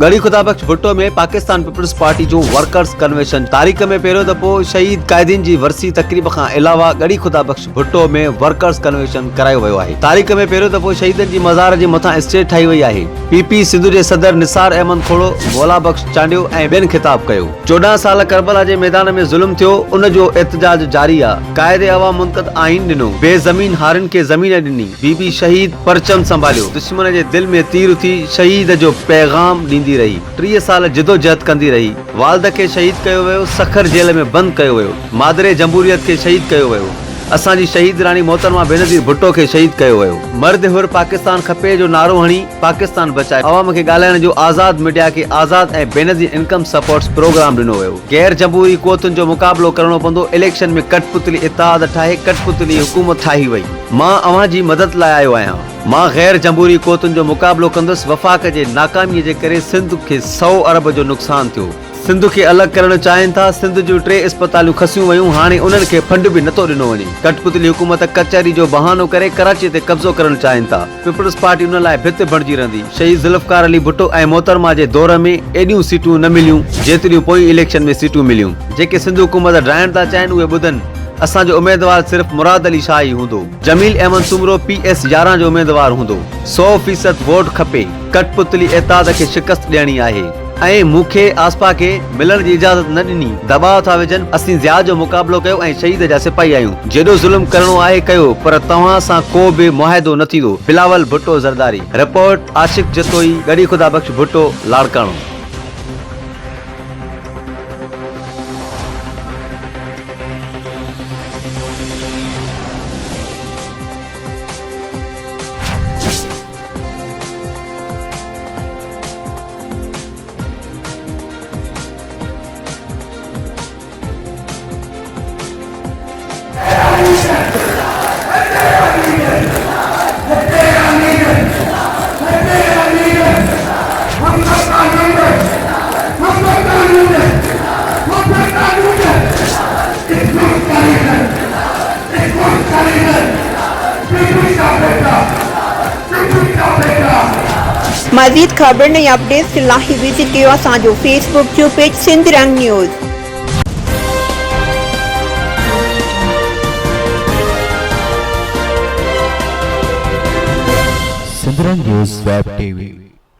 गढ़ी खुदाबख्श भुट्टो में Pakistan peoples party जो workers convention तारीख़ में पहिरियों दफ़ो शहीद क़ाइदीन जी वरसी तक़रीब खां अलावा गढ़ी खुदाबख्श भुट्टो में वर्कर्स कन्वेंशन करायो वियो आहे। तारीख़ में पहिरियों दफ़ो शहीदनि जी मज़ार जे मथां स्टेज ठाही वई आहे। पीपी सिंधु जे सदर निसार अहमद खोड़ो मौला बख्श चांडियो ऐं ॿियनि ख़िताब कयो। 14 साल करबला जे मैदान में ज़ुल्म थियो, उन जो एहतजाज जारी आहे। क़ाइदे अवा मुनक़द आइन ॾिनो, बेज़मीन हारिन खे ज़मीन ॾिनी, बीबी शहीद परचम संभालियो, दुश्मन जे दिल में तीर उथी शहीद जो पैगाम ॾींदी रही, 30 साल जिदोजहद कंदी रही। वालद खे शहीद कयो वियो, सखर जेल में बंद कयो वियो, मादरे जमहूरियत खे शहीद कयो वियो, असांजी शहीद रानी मोहतरमा बेनज़ीर भुट्टो खे शहीद कयो वियो। मर्द हुर पाकिस्तान खपे जो नारो हणी पाकिस्तान बचाए अवाम खे ॻाल्हाइण जो आज़ाद मीडिया खे आज़ाद ऐं बेनज़ीर इनकम सपोर्ट्स प्रोग्राम ॾिनो वियो। गैर जमहूरी क़ुवतुनि जो मुक़ाबिलो करणो पवंदो, इलेक्शन में कठपुतली इत्तेहाद ठाहे कठपुतली हुकूमत ठाही वई। मां अवां जी मदद लाइ आयो आहियां। मां गैर जमहूरी क़ुवतुनि जो मुक़ाबिलो कंदुसि। वफ़ाक़ जे नाकामीअ जे करे सिंध खे 100 अरब जो नुक़सान थियो। सिंध खे अलॻि करणु चाहिनि था। सिंध जूं 3 अस्पतालूं खसियूं वयूं, हाणे उन्हनि खे फंड बि नथो ॾिनो वञे। कठपुतली हुकूमत कचहरी जो बहानो करे कराची ते कब्ज़ो करणु चाहिनि था। पीपल्स पार्टी उन लाइ भित बणिजी रहंदी। शहीद ज़ुल्फ़कार अली भुट्टो ऐं मोहतरमा जे दौर में एॾियूं सीटूं न मिलियूं जेतिरियूं पोइ इलेक्शन में सीटूं मिलियूं। जेके सिंध हुकूमत ड्राइण था चाहिनि उहे ॿुधनि, असांजो उम्मीदवार सिर्फ़ मुराद अली शाह ई हूंदो। जमील अहमद सुमरो PS 11 जो उम्मीदवार हूंदो। 100% वोट खपे। कठपुतली एताद खे शिकस्त ॾियणी आहे ऐं मूंखे आसपा खे मिलण जी इजाज़त न ॾिनी। दबाव था विझनि। असीं ज़िया जो मुक़ाबिलो कयो ऐं शहीद जा सिपाही आहियूं। जेॾो ज़ुल्म करणो आहे कयो, पर तव्हां सां को बि मुआहिदो न थींदो। बिलावल भुट्टो ज़रदारी। रिपोर्ट आशिक़ जतोई, गढ़ी खुदाबख्श भुट्टो, लाड़काणो। मज़ीद ख़बर ऐं अपडेट्स के लाइ विजिट कयो असांजो फेसबुक जो पेज सिंध रंग न्यूज़। सिंध रंग न्यूज़ वेब TV